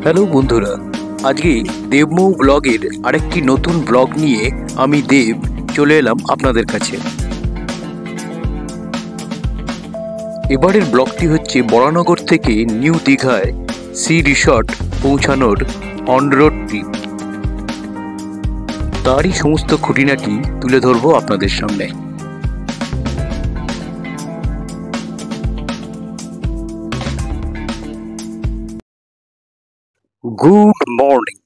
Hello বন্ধুরা, আজকে দেবমৌ ব্লগের আরেকটি নতুন ব্লগ নিয়ে আমি দেব চলে এলাম আপনাদের কাছে। এবারের ব্লগটি হচ্ছে বরানগর থেকে নিউ দীঘায় সি রিসর্ট পৌঁছানোর অন রোড ট্রিপ। তারই সমস্ত খুঁটিনাটি তুলে ধরবো আপনাদের সামনে। Good morning.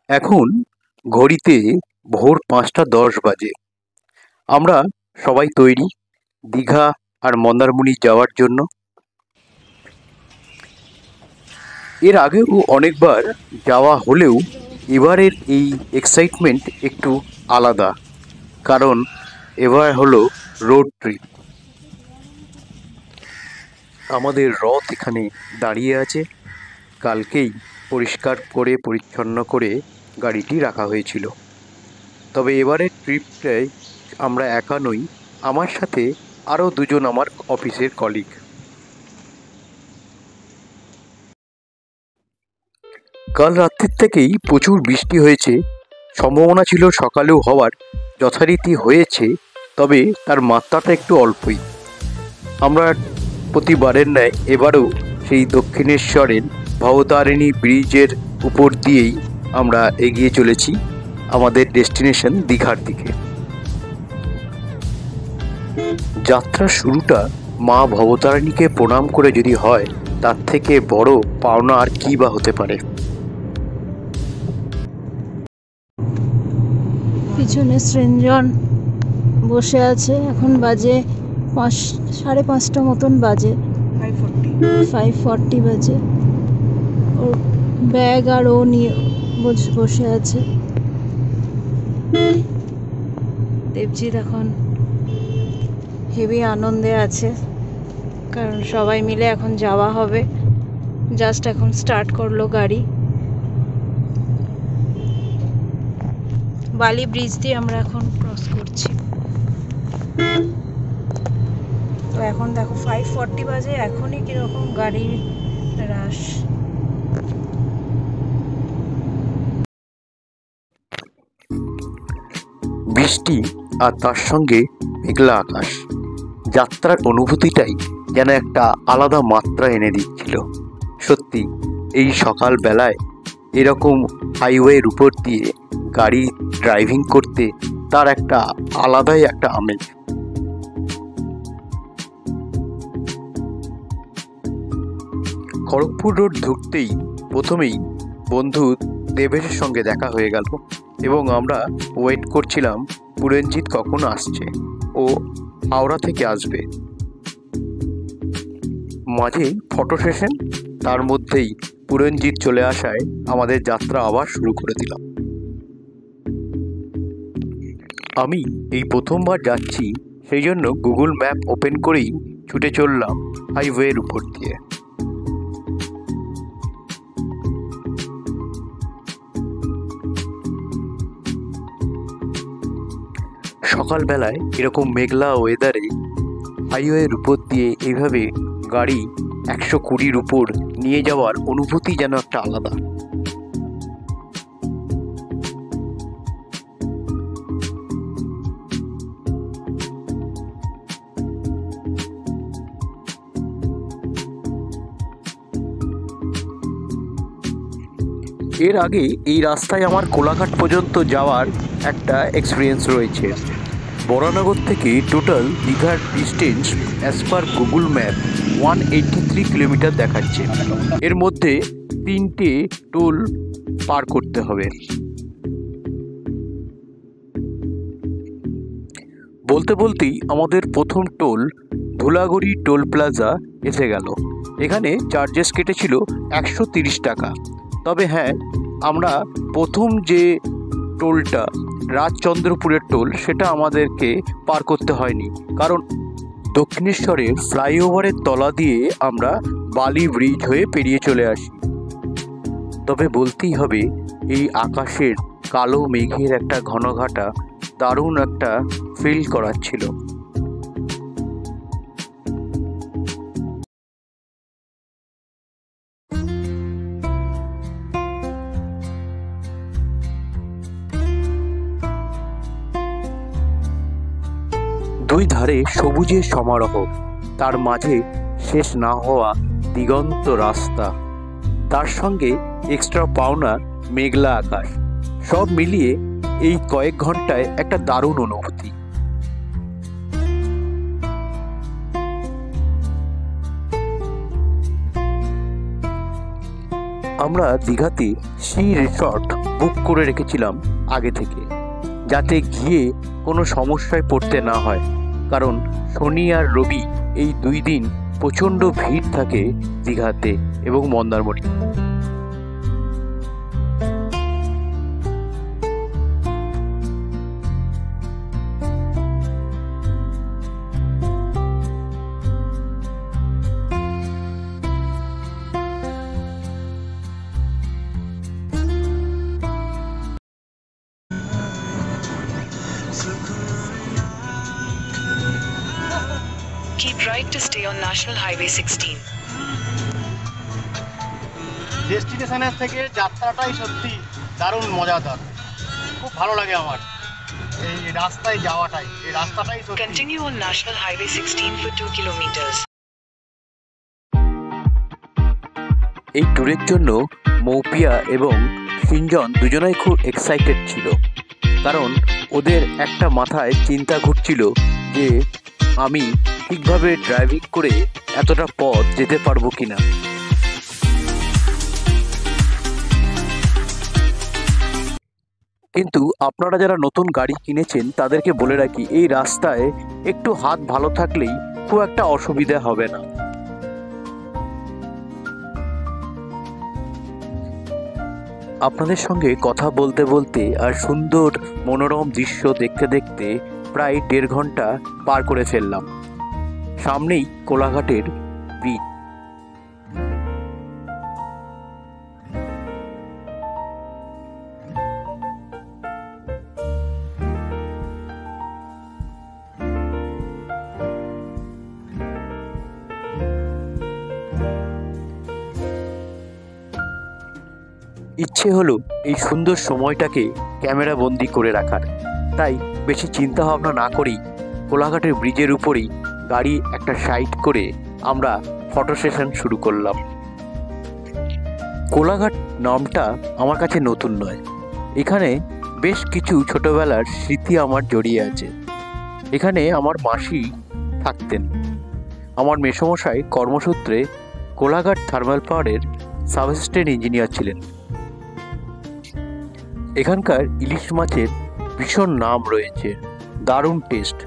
এখন ঘড়িতে ভোর 5:10 বাজে। আমরা সবাই তৈরি দীঘা আর মন্দারমণি যাওয়ার জন্য। এর আগেও অনেকবার যাওয়া হলেও এবারের এই এক্সাইটমেন্ট একটু আলাদা, কারণ এবার হলো রোড ট্রিপ। আমাদের রথ এখানে দাঁড়িয়ে আছে। কালকেই পরিষ্কার করে পরিচ্ছন্ন করে গাড়িটি রাখা হয়েছিল। তবে এবারের ট্রিপটায় আমরা একা নই, আমার সাথে আরও দুজন আমার অফিসের কলিগ। কাল রাত্রির থেকেই প্রচুর বৃষ্টি হয়েছে, সম্ভাবনা ছিল সকালেও হওয়ার, যথারীতি হয়েছে, তবে তার মাত্রাটা একটু অল্পই। আমরা প্রতিবারের ন্যায় এবারও সেই দক্ষিণেশ্বরের ভবতারিণী ব্রিজের উপর দিয়েই আমরা এগিয়ে চলেছি আমাদের ডেস্টিনেশন দীঘার দিকে। যাত্রার শুরুটা মা ভবতারিণীকে প্রণাম করে যদি হয়, তার থেকে বড় পাওনা আর কি বা হতে পারে। পিছনে সৃঞ্জন বসে আছে। এখন বাজে 5:30 মতন বাজে, 5:40 বাজে। ওর ব্যাগ আর ও নিয়ে বসে আছে। দেবজিৎ এখন হেভি আনন্দে আছে, কারণ সবাই মিলে এখন যাওয়া হবে। জাস্ট এখন স্টার্ট করলো গাড়ি। বালি ব্রিজ দিয়ে আমরা এখন ক্রস করছি। তো এখন দেখো 5:40 বাজে, এখনই কিরকম গাড়ির রাশ। বৃষ্টি আর তার সঙ্গে মেঘলা আকাশ, যাত্রার অনুভূতিটাই যেন একটা আলাদা মাত্রা এনে দিচ্ছিল। সত্যি এই সকাল বেলায় এরকম হাইওয়ের উপর দিয়ে গাড়ি ড্রাইভিং করতে তার একটা আলাদাই একটা আমেজ। খড়গপুর রোড ঢুকতেই প্রথমেই বন্ধু দেবের সঙ্গে দেখা হয়ে গেল এবং আমরা ওয়েট করছিলাম পুরঞ্জিত কখন আসছে। ও হাওড়া থেকে আসবে। মাঝে ফটো সেশন, তার মধ্যেই পুরঞ্জিত চলে আসায় আমাদের যাত্রা আবার শুরু করে দিলাম। আমি এই প্রথমবার যাচ্ছি, সেই জন্য গুগল ম্যাপ ওপেন করেই ছুটে চললাম হাইওয়ের উপর দিয়ে। সকালবেলায় এরকম মেঘলা ওয়েদারে হাইওয়ের উপর দিয়ে এইভাবে গাড়ি 120-র উপর নিয়ে যাওয়ার অনুভূতি যেন একটা আলাদা। এর আগে এই রাস্তায় আমার কোলাঘাট পর্যন্ত যাওয়ার একটা এক্সপিরিয়েন্স রয়েছে। বরানগর থেকে টোটাল দীঘার distance as per Google map 183 kilometre দেখাচ্ছে। এর মধ্যে 3টে টোল পার করতে হবে। বলতে বলতেই আমাদের প্রথম টোল ধুলাগড়ি টোল প্লাজা এসে গেল। এখানে চার্জেস কেটেছিল 130 টাকা। তবে হ্যাঁ, আমরা প্রথম যে টোলটা রাজচন্দ্রপুরের টোল, সেটা আমাদেরকে পার করতে হয়নি, কারণ দক্ষিণেশ্বরের ফ্লাইওভারের তলা দিয়ে আমরা বালি ব্রিজ হয়ে পেরিয়ে চলে আসি। তবে বলতেই হবে, এই আকাশের কালো মেঘের একটা ঘনঘাটা দারুণ একটা ফিল করাচ্ছিল। দুই ধারে সবুজের সমারোহ, তার মাঝে শেষ না হওয়া দিগন্ত রাস্তা, তার সঙ্গে এক্সট্রা পাওনা মেঘলা আকাশ, সব মিলিয়ে এই কয়েক ঘন্টায় একটা দারুণ অনুভূতি। আমরা দীঘাতে সি রিসর্ট বুক করে রেখেছিলাম আগে থেকে, যাতে গিয়ে কোনো সমস্যায় পড়তে না হয়, কারণ শনি আর রবি এই 2 দিন প্রচণ্ড ভিড় থাকে দীঘাতে এবং Mandarmani. Keep right to stay on National Highway 16. ডেস্টিনেশনের থেকে যাত্রাটাই সত্যি দারুণ মজাদার, খুব ভালো লাগে আমার এই রাস্তায় যাওয়াটাই, এই রাস্তাটাই সত্যি। Continue on National Highway 16 for 2 kilometers. এই ট্যুরের জন্য মৌপিয়া এবং সিঞ্জন দুজনেই খুব এক্সাইটেড ছিল, কারণ ওদের একটা মাথায় চিন্তা ঘুরছিল যে আমি ঠিকভাবে ড্রাইভিং করে এতটা পথ যেতে পারবো কিনা। কিন্তু আপনারা যারা নতুন গাড়ি কিনেছেন তাদেরকে বলে রাখি, এই রাস্তায় একটু হাত ভালো থাকলেই খুব একটা অসুবিধা হবে না। আপনাদের সঙ্গে কথা বলতে বলতে আর সুন্দর মনোরম দৃশ্য দেখতে দেখতে প্রায় 1.5 ঘন্টা পার করে ফেললাম। সামনেই কোলাঘাটের ব্রিজ। ইচ্ছে হলো এই সুন্দর সময়টাকে ক্যামেরা বন্দি করে রাখার, তাই বেশি চিন্তা ভাবনা না করেই কোলাঘাটের ব্রিজের উপরেই গাড়ি একটা সাইড করে আমরা ফটো সেশন শুরু করলাম। কোলাঘাট নামটা আমার কাছে নতুন নয়, এখানে বেশ কিছু ছোটবেলার স্মৃতি আমার জড়িয়ে আছে। এখানে আমার মাসি থাকতেন। আমার মেসোমশাই কর্মসূত্রে কোলাঘাট থার্মাল পাওয়ারের সাব অ্যাসিস্ট্যান্ট ইঞ্জিনিয়ার ছিলেন। এখানকার ইলিশ মাছের ভীষণ নাম রয়েছে, দারুণ টেস্ট।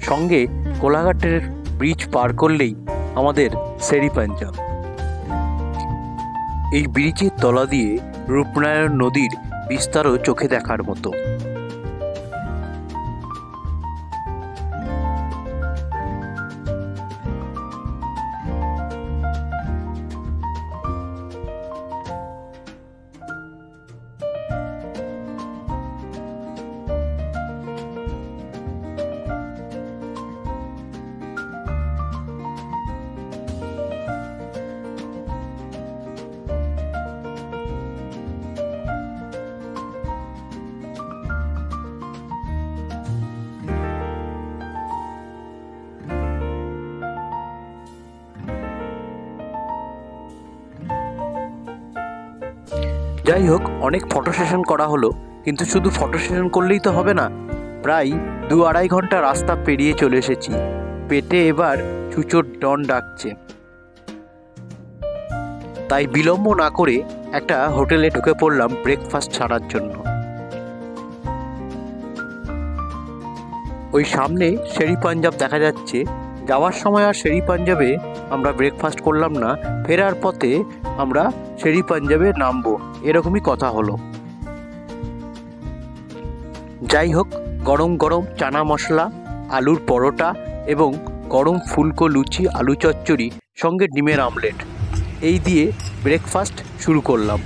সঙ্গে কোলাঘাটের ব্রিজ পার করলেই আমাদের শেরি পাঞ্জাব। এই ব্রিজের তলা দিয়ে রূপনারায়ণ নদীর বিস্তারও চোখে দেখার মতো। যাই হোক, অনেক ফটো সেশন করা হলো, কিন্তু শুধু ফটো সেশন করলেই তো হবে না। প্রায় 2-2.5 ঘন্টা রাস্তা পেরিয়ে চলে এসেছি, পেটে এবার ছুঁচোর ডন ডাকছে। তাই বিলম্ব না করে একটা হোটেলে ঢুকে পড়লাম ব্রেকফাস্ট ছাড়ার জন্য। ওই সামনে শেরি পাঞ্জাব দেখা যাচ্ছে। যাওয়ার সময় আর শেরি পাঞ্জাবে আমরা ব্রেকফাস্ট করলাম না, ফেরার পথে আমরা শেরি পাঞ্জাবে নামবো, এরকমই কথা হলো। যাই হোক, গরম গরম চানা মশলা, আলুর পরোটা এবং গরম ফুলকো লুচি, আলু চচ্চড়ি, সঙ্গে ডিমের আমলেট, এই দিয়ে ব্রেকফাস্ট শুরু করলাম।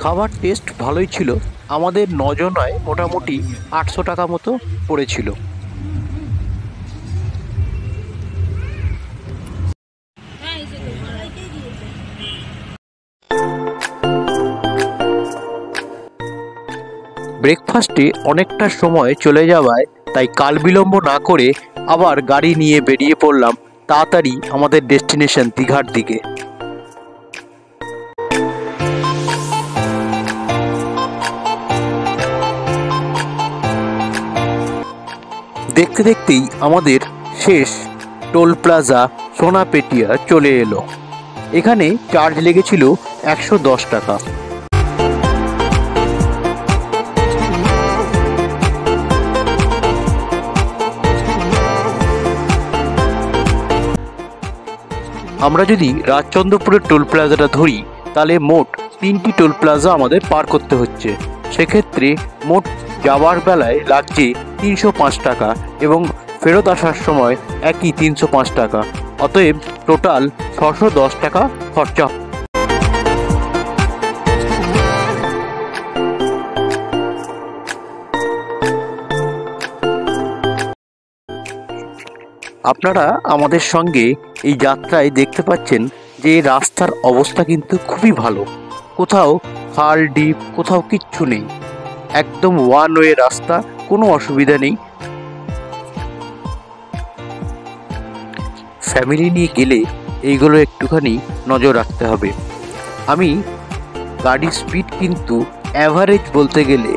খাবার টেস্ট ভালোই ছিল। আমাদের 9 জনায় মোটামুটি 800 টাকা মতো পড়েছিল। ব্রেকফাস্টে অনেকটা সময় চলে যাওয়ায় তাই কাল বিলম্ব না করে আবার গাড়ি নিয়ে বেরিয়ে পড়লাম তাড়াতাড়ি আমাদের ডেস্টিনেশন দীঘার দিকে। দেখতে দেখতেই আমাদের শেষ টোল প্লাজা সোনাপেটিয়া চলে এলো। এখানে চার্জ লেগেছিল 110 টাকা। আমরা যদি রাজচন্দ্রপুরের টোল প্লাজাটা ধরি তাহলে মোট 3টি টোল প্লাজা আমাদের পার করতে হচ্ছে। সেক্ষেত্রে মোট যাওয়ার বেলায় লাগছে 305 টাকা এবং ফেরত আসার সময় একই 305 টাকা। অতএব টোটাল 610 টাকা খরচা। আপনারা আমাদের সঙ্গে এই যাত্রায় দেখতে পাচ্ছেন যে রাস্তার অবস্থা কিন্তু খুবই ভালো। কোথাও খাল ডিপ কোথাও কিচ্ছু নেই, একদম ওয়ান ওয়ে রাস্তা, কোনো অসুবিধা নেই। ফ্যামিলি নিয়ে গেলে এইগুলো একটুখানি নজর রাখতে হবে। আমি গাড়ির স্পিড কিন্তু অ্যাভারেজ বলতে গেলে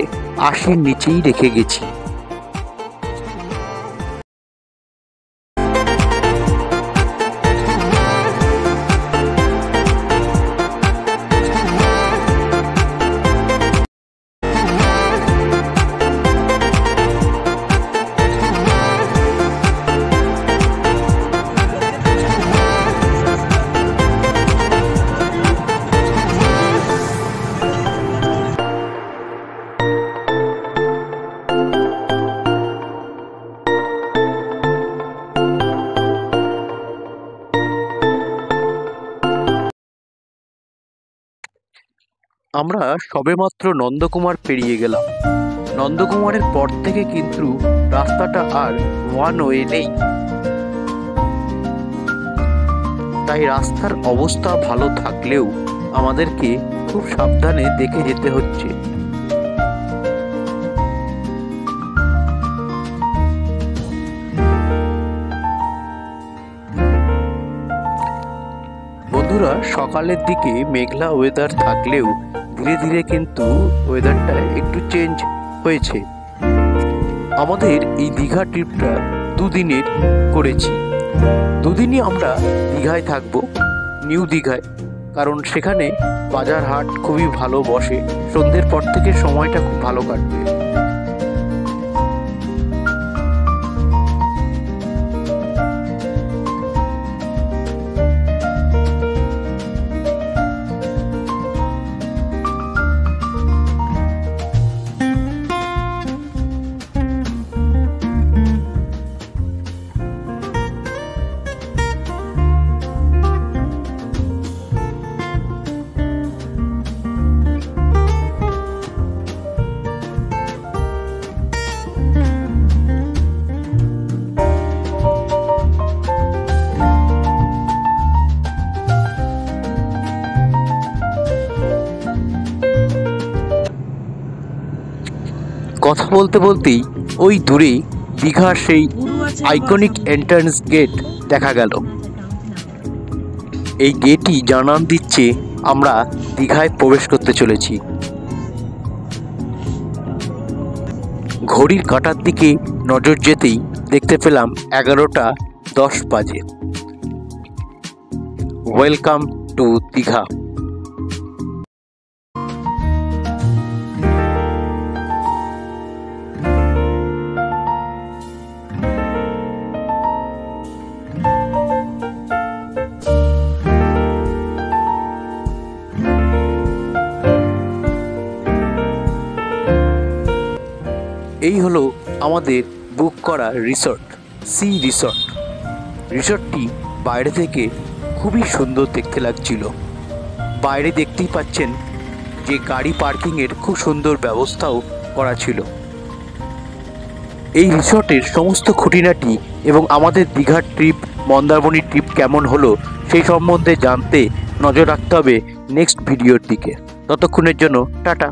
80-র নিচেই রেখে গেছি। আমরা সবেমাত্র নন্দকুমার পেরিয়ে গেলাম। নন্দকুমারের পর থেকে কিন্তু রাস্তাটা আর ওয়ান ওয়ে নেই, তাই রাস্তার অবস্থা ভালো থাকলেও আমাদেরকে খুব সাবধানে দেখে যেতে হচ্ছে। বন্ধুরা, সকালের দিকে মেঘলা ওয়েদার থাকলেও ধীরে ধীরে কিন্তু ওয়েদারটা একটু চেঞ্জ হয়েছে। আমাদের এই দীঘা ট্রিপটা 2 দিনের করেছি। 2 দিনই আমরা দীঘায় থাকবো, নিউ দীঘায়, কারণ সেখানে বাজার হাট খুবই ভালো বসে। সন্ধ্যের পর থেকে সময়টা খুব ভালো কাটবে। কথা বলতে বলতেই ওই দূরে দীঘার সেই আইকনিক এন্ট্রান্স গেট দেখা গেল। এই গেটই জানান দিচ্ছে আমরা দীঘায় প্রবেশ করতে চলেছি। ঘড়ির কাঁটার দিকে নজর যেতেই দেখতে পেলাম 11টা 10 বাজে। Welcome to Digha. এই হলো আমাদের বুক করা রিসর্ট, সি রিসর্ট। রিসর্টটি বাইরে থেকে খুবই সুন্দর দেখতে লাগছিল। বাইরে দেখতেই পাচ্ছেন যে গাড়ি পার্কিংয়ের খুব সুন্দর ব্যবস্থাও করা ছিল। এই রিসর্টের সমস্ত খুঁটিনাটি এবং আমাদের দীঘার ট্রিপ, মন্দারমণি ট্রিপ কেমন হলো সেই সম্বন্ধে জানতে নজর রাখতে হবে নেক্সট ভিডিওর দিকে। ততক্ষণের জন্য টাটা।